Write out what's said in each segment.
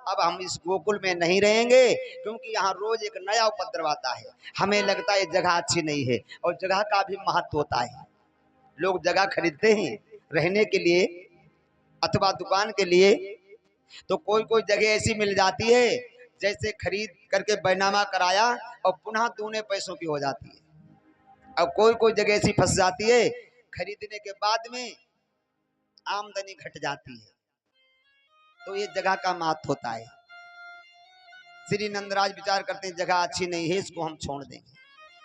अब हम इस गोकुल में नहीं रहेंगे, क्योंकि यहाँ रोज एक नया उपद्रव आता है। हमें लगता है जगह अच्छी नहीं है, और जगह का भी महत्व होता है। लोग जगह खरीदते हैं रहने के लिए अथवा दुकान के लिए, तो कोई कोई जगह ऐसी मिल जाती है जैसे खरीद करके बैनामा कराया और पुनः दूने पैसों की हो जाती है। अब कोई कोई जगह ऐसी फंस जाती है, खरीदने के बाद में आमदनी घट जाती है। तो ये जगह का महत्व होता है। श्री नंदराज विचार करते हैं जगह अच्छी नहीं है, इसको हम छोड़ देंगे।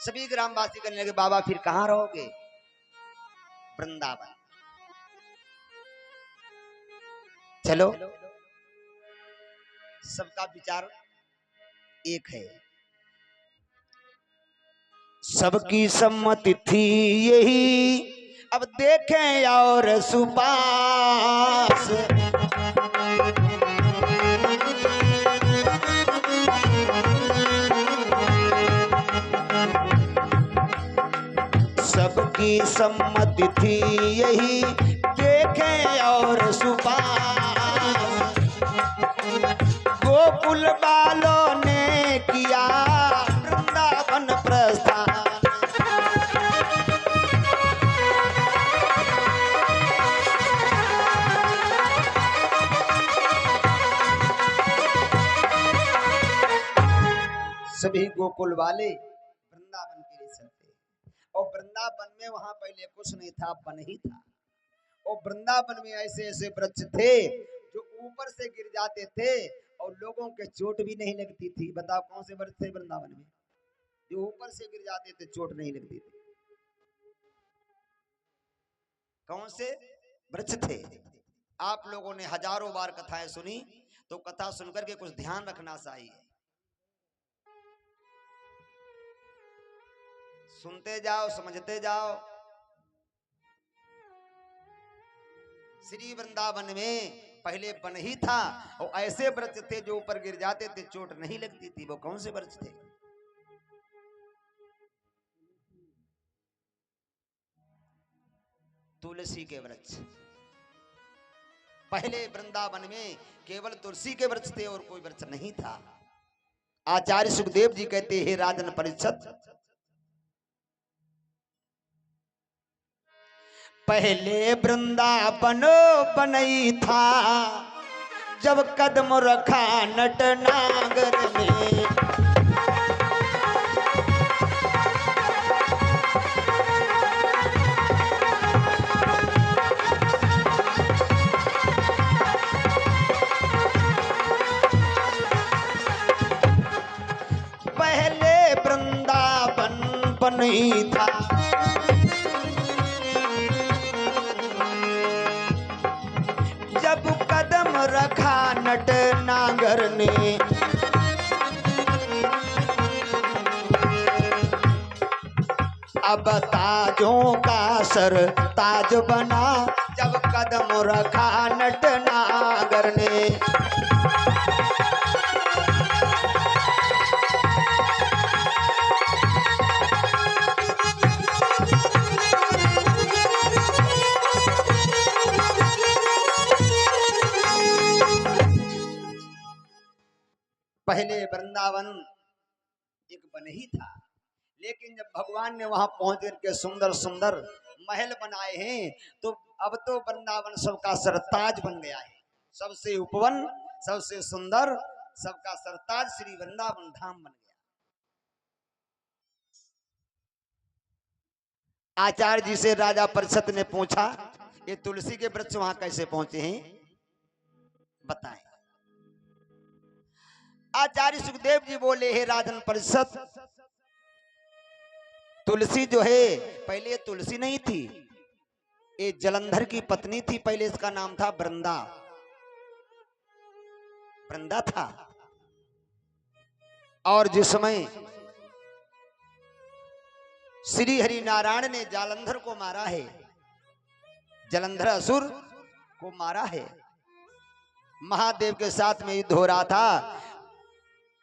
सभी ग्रामवासी करने लगे, बाबा फिर कहाँ रहोगे? वृंदावन। चलो, सबका विचार एक है, सबकी सम्मति थी यही, अब देखें और सुपास। सबकी सम्मति थी यही, देखें और सुपास। गोकुल वालों ने किया वृंदावन प्रस्थान। सभी गोकुल वाले वृंदावन के लिए चलते, और वृंदावन में वहां पहले कुछ नहीं था, वन ही था। और वृंदावन में ऐसे ऐसे वृक्ष थे जो ऊपर से गिर जाते थे और लोगों के चोट भी नहीं लगती थी। बताओ कौन से वृक्ष थे वृंदावन में जो ऊपर से गिर जाते थे, चोट नहीं लगती थी? कौन से वृक्ष थे? आप लोगों ने हजारों बार कथाएं सुनी, तो कथा सुनकर के कुछ ध्यान रखना चाहिए। सुनते जाओ, समझते जाओ। श्री वृंदावन में पहले वन ही था, और ऐसे वृक्ष थे जो ऊपर गिर जाते थे, चोट नहीं लगती थी। वो कौन से वृक्ष थे? तुलसी के वृक्ष। पहले वृंदावन में केवल तुलसी के वृक्ष थे और कोई वृक्ष नहीं था। आचार्य सुखदेव जी कहते हैं, राजन परिषद, पहले वृंदावन बनई था, जब कदम रखा नटनागर में। पहले वृंदावन बनई था, जब कदम रखा नटनागर ने। अब ताजों का सर ताज बना, जब कदम रखा नटनागर ने। पहले वृंदावन एक वन ही था, लेकिन जब भगवान ने वहां पहुंच करके सुंदर सुंदर महल बनाए हैं, तो अब तो वृंदावन सबका सरताज बन गया है। सबसे उपवन, सबसे सुंदर, सबका सरताज श्री वृंदावन धाम बन गया। आचार्य जी से राजा परिषद ने पूछा, ये तुलसी के वृक्ष वहां कैसे पहुंचे हैं, बताएं। आचार्य सुखदेव जी बोले, हे राजन परिषद, तुलसी जो है पहले तुलसी नहीं थी, ये जलंधर की पत्नी थी। पहले इसका नाम था वृंदा, वृंदा था। और जिस समय श्री हरि नारायण ने जालंधर को मारा है, जलंधर असुर को मारा है, महादेव के साथ में युद्ध हो रहा था,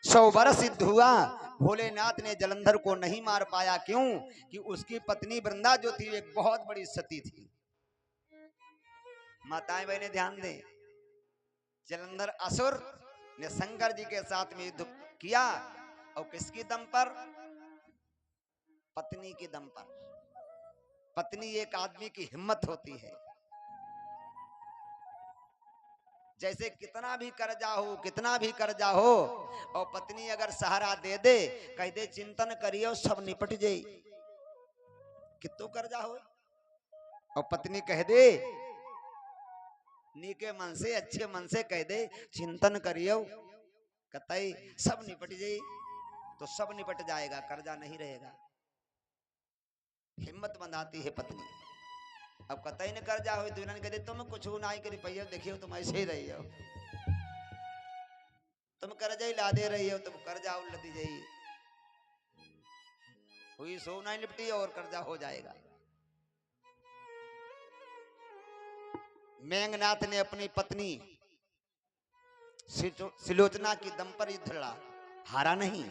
100 वर्ष युद्ध हुआ, भोलेनाथ ने जलंधर को नहीं मार पाया। क्यों? कि उसकी पत्नी वृंदा जो थी एक बहुत बड़ी सती थी। माताएं बहनें ध्यान दें, जलंधर असुर ने शंकर जी के साथ में युद्ध किया। और किसकी दम पर? पत्नी की दम पर। पत्नी एक आदमी की हिम्मत होती है। जैसे कितना भी कर्जा हो, कितना भी कर्जा हो, और पत्नी अगर सहारा दे दे, कह दे चिंतन करियो सब निपट जाई, कितो कर्जा हो, और पत्नी कह दे नीके मन से, अच्छे मन से कह दे चिंतन करियो, कतई सब निपट जाई, तो सब निपट जाएगा, कर्जा नहीं रहेगा। हिम्मत बंधाती है पत्नी। अब कतई न कर्जा हो, दुल्हन कह दे तुम कुछ ना ही करी पहियो, देखियो तुम ऐसे ही रही हो, तुम कर्जा ही ला दे रही हो, तुम कर्जा उलटी जाई, हुई सो नहीं निपटी और कर्जा हो जाएगा। मेघनाथ ने अपनी पत्नी सिलोचना की दम पर युद्ध लड़ा, हारा नहीं।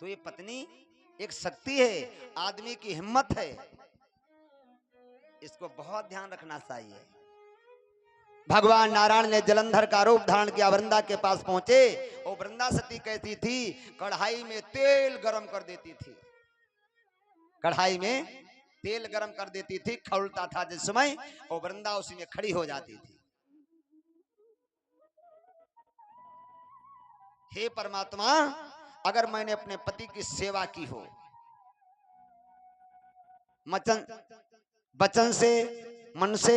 तो ये पत्नी एक शक्ति है, आदमी की हिम्मत है, इसको बहुत ध्यान रखना चाहिए। भगवान नारायण ने जलंधर का रूप धारण किया, वृंदा के पास पहुंचे, और वृंदा सती कहती थी कढ़ाई में तेल गरम कर देती थी, कढ़ाई में तेल गरम कर देती थी, खौलता था जिस समय, और वृंदा उसी में खड़ी हो जाती थी। हे परमात्मा, अगर मैंने अपने पति की सेवा की हो, वचन से, मन से,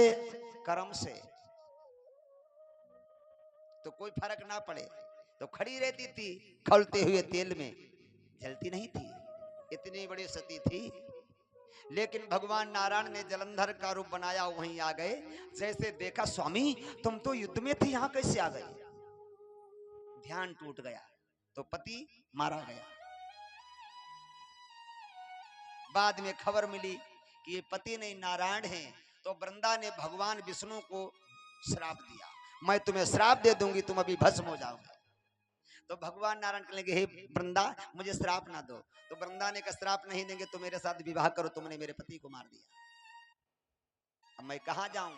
कर्म से, तो कोई फर्क ना पड़े, तो खड़ी रहती थी खौलते हुए तेल में, जलती नहीं थी, इतनी बड़ी सती थी। लेकिन भगवान नारायण ने जलंधर का रूप बनाया, वहीं आ गए। जैसे देखा स्वामी तुम तो युद्ध में थी, यहां कैसे आ गए? ध्यान टूट गया, तो पति मारा गया। बाद में खबर मिली कि ये पति नहीं नारायण हैं, तो वृंदा ने भगवान विष्णु को श्राप दिया, मैं तुम्हें श्राप दे दूंगी, तुम अभी भस्म हो जाओगे। तो भगवान नारायण कहने लगे हे वृंदा मुझे श्राप ना दो। तो वृंदा ने कहा श्राप नहीं देंगे तो मेरे साथ विवाह करो, तुमने मेरे पति को मार दिया, अब मैं कहां जाऊं,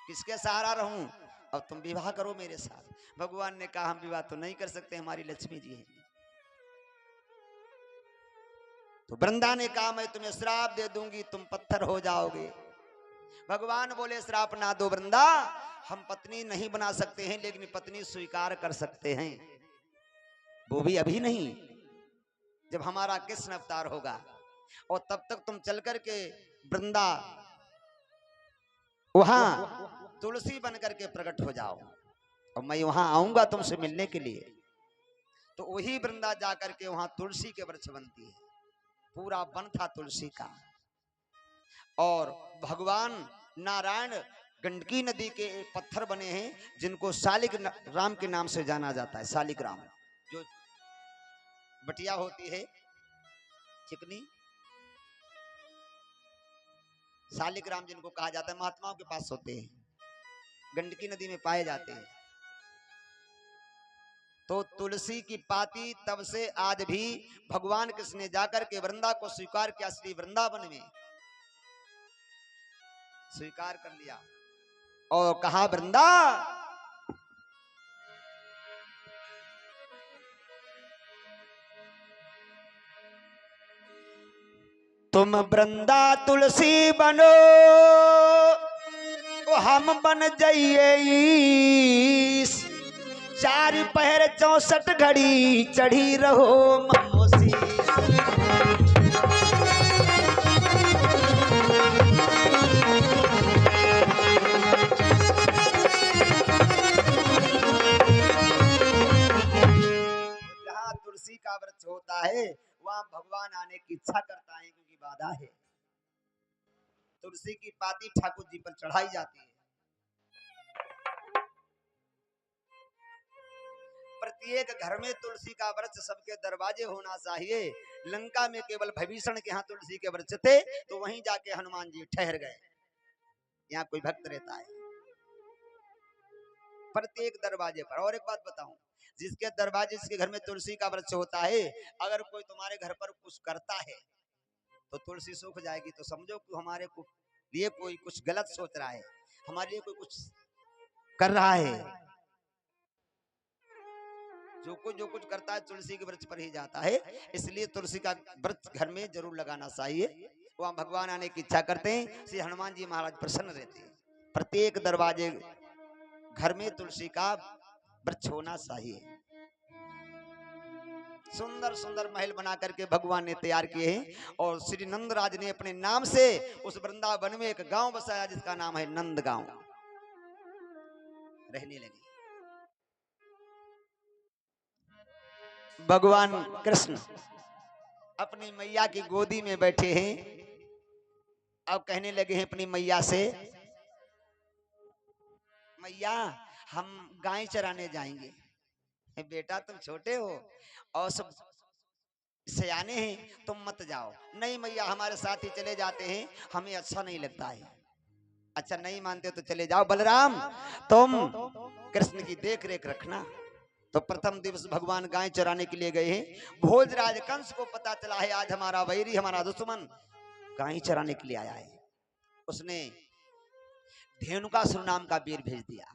किसके सहारा रहूं, अब तुम विवाह करो मेरे साथ। भगवान ने कहा हम विवाह तो नहीं कर सकते, हमारी लक्ष्मी जी है। तो वृंदा ने कहा मैं तुम्हें श्राप दे दूंगी, तुम पत्थर हो जाओगे। भगवान बोले श्राप ना दो वृंदा, हम पत्नी नहीं बना सकते हैं, लेकिन पत्नी स्वीकार कर सकते हैं, वो भी अभी नहीं, जब हमारा कृष्ण अवतार होगा, और तब तक तुम चल करके वृंदा वहां तुलसी बन करके प्रकट हो जाओ, और मैं वहां आऊंगा तुमसे मिलने के लिए। तो वही वृंदा जाकर के वहां तुलसी के वृक्ष बनती है, पूरा वन था तुलसी का। और भगवान नारायण गंडकी नदी के पत्थर बने हैं, जिनको शालिक राम के नाम से जाना जाता है। शालिक राम, जो बटिया होती है चिकनी, शालिक राम जिनको कहा जाता है, महात्माओं के पास होते हैं, गंडकी नदी में पाए जाते हैं। तो तुलसी की पाती तब से आज भी भगवान कृष्ण ने जाकर के वृंदा को स्वीकार किया, श्री वृंदावन में स्वीकार कर लिया, और कहा वृंदा तुम वृंदा तुलसी बनो, हम बन जाइए 4 पहर 64 घड़ी चढ़ी रहो ममोसी। जहाँ तुलसी का वृक्ष होता है वहाँ भगवान आने की इच्छा करता है, क्योंकि बाधा है। तुलसी की पाती ठाकुर जी पर चढ़ाई जाती है। प्रत्येक घर में तुलसी का वृक्ष सबके दरवाजे होना चाहिए। लंका में केवल भीषण के यहाँ तुलसी के वृक्ष थे, तो वहीं जाके हनुमान जी ठहर गए। यहाँ कोई भक्त रहता है प्रत्येक दरवाजे पर। और एक बात बताऊं, जिसके दरवाजे, जिसके घर में तुलसी का वृक्ष होता है, अगर कोई तुम्हारे घर पर कुछ करता है तो तुलसी सूख जाएगी, तो समझो कि हमारे लिए कोई कुछ गलत सोच रहा है, हमारे लिए कोई कुछ कर रहा है। जो कुछ करता है तुलसी के वृक्ष पर ही जाता है, इसलिए तुलसी का वृक्ष घर में जरूर लगाना चाहिए। वहाँ भगवान आने की इच्छा करते हैं, श्री हनुमान जी महाराज प्रसन्न रहते हैं। प्रत्येक दरवाजे घर में तुलसी का वृक्ष होना चाहिए। सुंदर सुंदर महल बना करके भगवान ने तैयार किए हैं और श्री नंदराज ने अपने नाम से उस वृंदावन में एक गांव बसाया जिसका नाम है नंद गांव। रहने लगे भगवान कृष्ण अपनी मैया की गोदी में बैठे हैं। अब कहने लगे हैं अपनी मैया से, मैया हम गाय चराने जाएंगे। बेटा तुम छोटे हो और सब सयाने हैं, तुम मत जाओ। नहीं मैया हमारे साथ ही चले जाते हैं, हमें अच्छा नहीं लगता है। अच्छा नहीं मानते तो चले जाओ। बलराम तुम कृष्ण की देख रेख रखना। तो प्रथम दिवस भगवान गाय चराने के लिए गए हैं। भोजराज कंस को पता चला है आज हमारा वैरी, हमारा दुश्मन गाय चराने के लिए आया है। उसने धेनुकासुर नाम का वीर भेज दिया।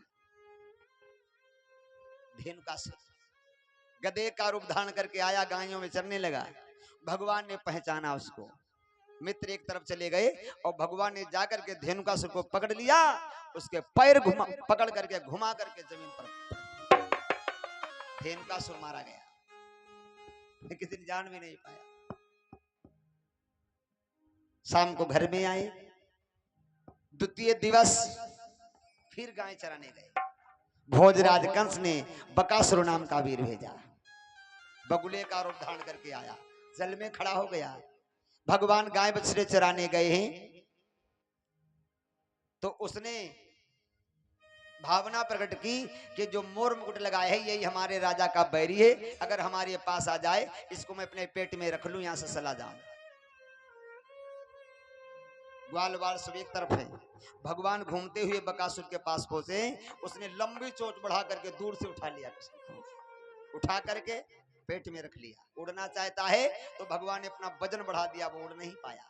धेनुकासुर गधे का रूप धारण करके आया, गायों में चरने लगा। भगवान ने पहचाना उसको। मित्र एक तरफ चले गए और भगवान ने जाकर के धेनुकासुर को पकड़ लिया। उसके पैर पकड़ करके घुमा करके जमीन पर धेनुकासुर मारा गया। किसी ने जान भी नहीं पाया। शाम को घर में आए। द्वितीय दिवस फिर गाय चराने गए। भोजराज कंस ने बकासुर नाम का वीर भेजा। बगुले का रूप धारण करके आया, जल में खड़ा हो गया। भगवान गाय बछड़े चराने गए हैं तो उसने भावना प्रकट की कि जो मोर मुकुट लगाए है यही हमारे राजा का बैरी है। अगर हमारे पास आ जाए इसको मैं अपने पेट में रख लूं, यहां से चला जाऊं। ग्वाल वाल सब एक तरफ है। भगवान घूमते हुए बकासुर के पास पहुंचे। उसने लंबी चोंच बढ़ा करके दूर से उठा लिया, उठा करके पेट में रख लिया। उड़ना चाहता है तो भगवान ने अपना वजन बढ़ा दिया, वो उड़ नहीं पाया।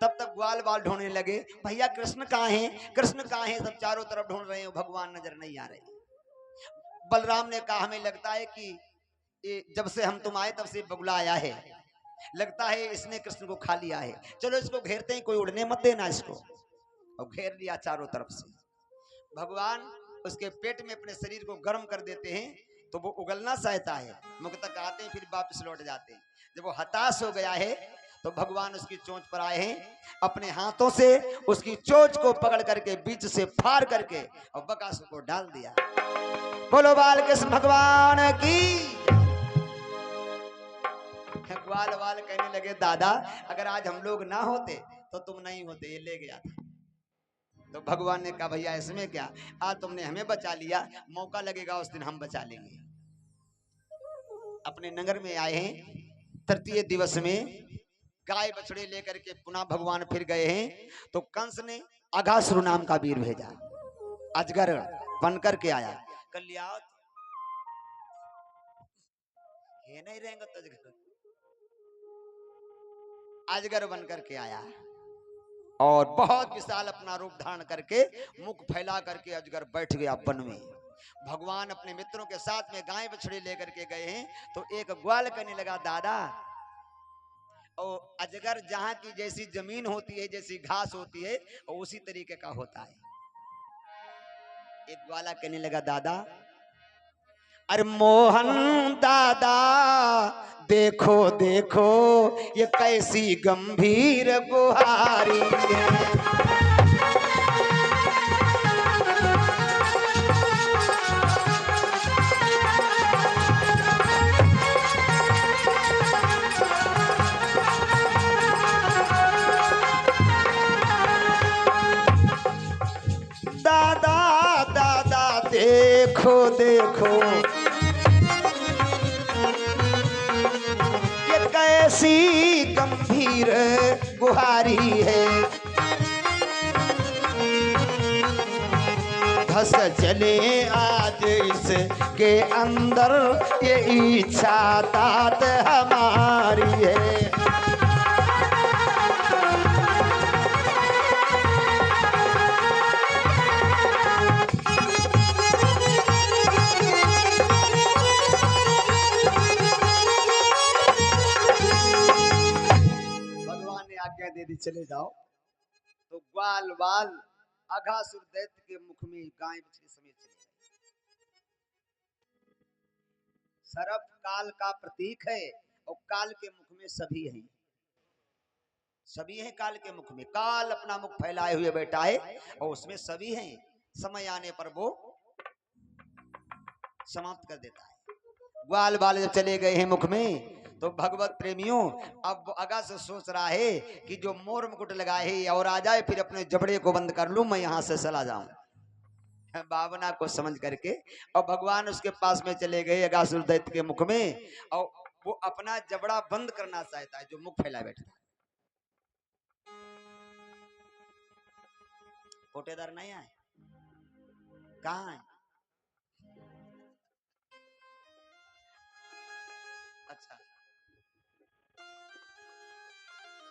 तब तक ग्वाल वाल ढूंढने लगे, भैया कृष्ण कहाँ हैं, कृष्ण कहाँ हैं। सब चारों तरफ ढूंढ रहे हो, भगवान नजर नहीं आ रहे। बलराम ने कहा हमें लगता है कि जब से हम तुम आए तब से बगुला आया है, लगता है इसने कृष्ण को खा लिया है। चलो इसको घेरते हैं, कोई उड़ने मत देना इसको। और घेर लिया चारों तरफ से। भगवान उसके पेट में अपने शरीर को गर्म कर देते हैं तो वो उगलना चाहता है, मुख तक आते हैं फिर वापस लौट जाते हैं। जब वो हताश हो गया है तो भगवान उसकी चोंच पर आए हैं। अपने हाथों से उसकी चोंच को पकड़ करके बीच से फाड़ करके और बकासुर को डाल दिया। बोलो बाल कृष्ण भगवान की। ग्वाल वाल कहने लगे दादा अगर आज हम लोग ना होते तो तुम नहीं होते, ये ले गया था। तो भगवान ने कहा भैया इसमें क्या, आज तुमने हमें बचा लिया, मौका लगेगा उस दिन हम बचा लेंगे। अपने नगर में आए हैं। तृतीय दिवस में गाय बछड़े लेकर के पुनः भगवान फिर गए हैं तो कंस ने अघासुर नाम का वीर भेजा। अजगर बनकर के आया। कल्याण ये नहीं रहेंगे तो अजगर बनकर के आया और बहुत विशाल अपना रूप धारण करके मुख फैला करके अजगर बैठ गया वन में। भगवान अपने मित्रों के साथ में गाय बछड़े लेकर के गए हैं तो एक ग्वाल कहने लगा दादा, और अजगर जहां की जैसी जमीन होती है, जैसी घास होती है, और उसी तरीके का होता है। एक ग्वाला कहने लगा दादा, अरे मोहन दादा देखो देखो ये कैसी गंभीर गुहारी है। दादा दादा देखो देखो ये कैसी गंभीर गुहारी है। धस चले आज इसके अंदर ये इच्छा तात हमारी है। जल्दी चले जाओ। तो ग्वाल बाल अघासुर दैत्य के मुख में गाय बछड़ी समेत चले गए। सर्प काल का प्रतीक है और काल के मुख में सभी हैं, सभी हैं काल के मुख में। काल अपना मुख फैलाए हुए बैठा है और उसमें सभी हैं। समय आने पर वो समाप्त कर देता है। ग्वाल बाल जब चले गए हैं मुख में, तो भगवत प्रेमियों अब अगा से सोच रहा है कि जो मोर मुकुट लगाए है और आ जाए, फिर अपने जबड़े को बंद कर लूं, मैं यहां से चला जाऊं। भावना को समझ करके और भगवान उसके पास में चले गए अगासुर दैत्य के मुख में, और वो अपना जबड़ा बंद करना चाहता है, जो मुख फैला बैठा है। कोटेदार नहीं आए, कहाँ है? अच्छा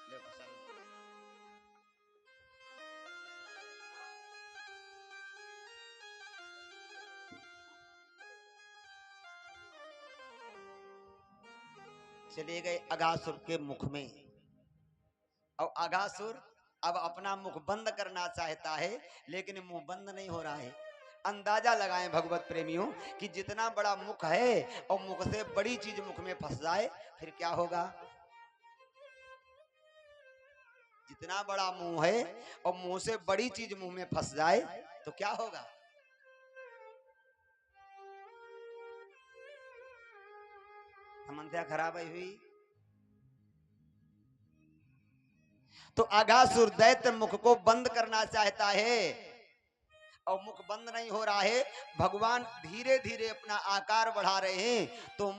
देखो सर, चले गए अगासुर के मुख में, और अगासुर अब अपना मुख बंद करना चाहता है, लेकिन मुंह बंद नहीं हो रहा है। अंदाजा लगाएं भगवत प्रेमियों कि जितना बड़ा मुख है और मुख से बड़ी चीज मुख में फंस जाए, फिर क्या होगा? जितना बड़ा मुंह है और मुंह से बड़ी चीज मुंह में फंस जाए तो क्या होगा? समस्या खराब हुई। तो अघासुर दैत्य मुख को बंद करना चाहता है और मुख बंद नहीं हो रहा है। भगवान धीरे धीरे अपना आकार बढ़ा रहे हैं, तो